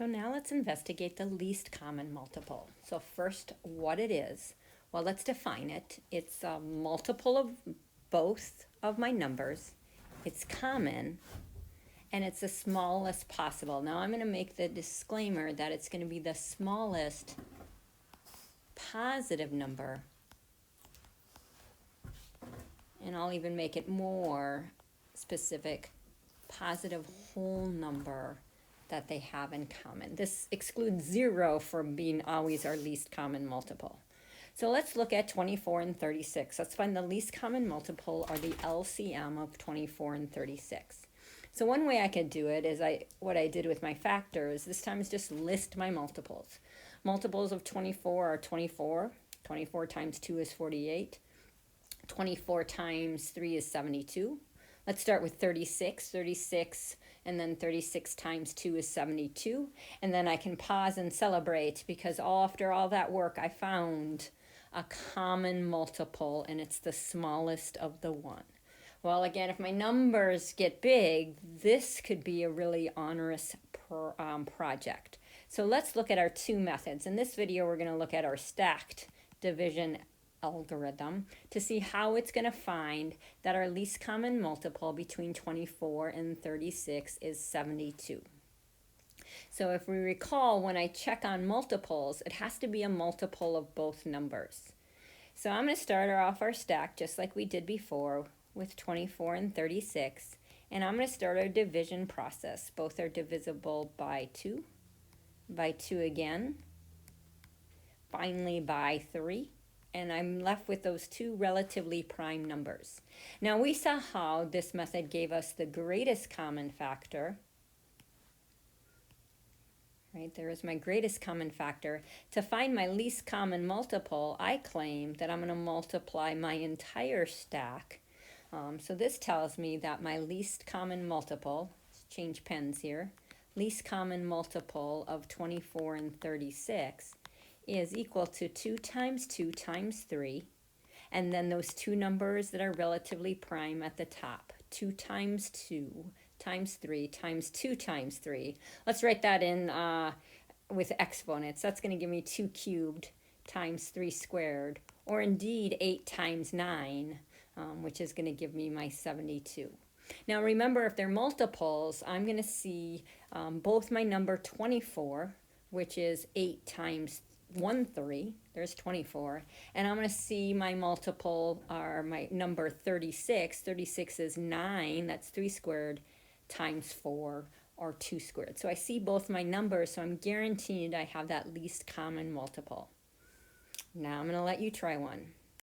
So now let's investigate the least common multiple. So first, what it is. Well, let's define it. It's a multiple of both of my numbers. It's common, and it's the smallest possible. Now I'm going to make the disclaimer that it's going to be the smallest positive number, and I'll even make it more specific, positive whole number that they have in common. This excludes 0 from being always our least common multiple. So let's look at 24 and 36. Let's find the least common multiple, or the LCM, of 24 and 36. So one way I could do it is what I did with my factors this time is just list my multiples. Multiples of 24 are 24. 24 times 2 is 48. 24 times 3 is 72. Let's start with 36. 36 and then 36 times 2 is 72. And then I can pause and celebrate because after all that work I found a common multiple, and it's the smallest of the one. Well, again, if my numbers get big, this could be a really onerous project. So let's look at our two methods. In this video, we're going to look at our stacked division algorithm to see how it's going to find that our least common multiple between 24 and 36 is 72. So if we recall, when I check on multiples, it has to be a multiple of both numbers. So I'm going to start off our stack just like we did before with 24 and 36, and I'm going to start our division process. Both are divisible by 2 again, finally by 3, and I'm left with those two relatively prime numbers. Now we saw how this method gave us the greatest common factor. Right, there is my greatest common factor. To find my least common multiple, I claim that I'm going to multiply my entire stack. So this tells me that my least common multiple, let's change pens here, least common multiple of 24 and 36 is equal to 2 times 2 times 3, and then those two numbers that are relatively prime at the top, 2 times 2 times 3 times 2 times 3. Let's write that in with exponents. That's going to give me 2 cubed times 3 squared, or indeed 8 times 9, which is going to give me my 72. Now remember, if they're multiples, I'm going to see both my number 24, which is 8 times 1, 3, there's 24, and I'm going to see my multiple, or my number 36. 36 is 9, that's 3 squared, times 4, or 2 squared. So I see both my numbers, so I'm guaranteed I have that least common multiple. Now I'm going to let you try one.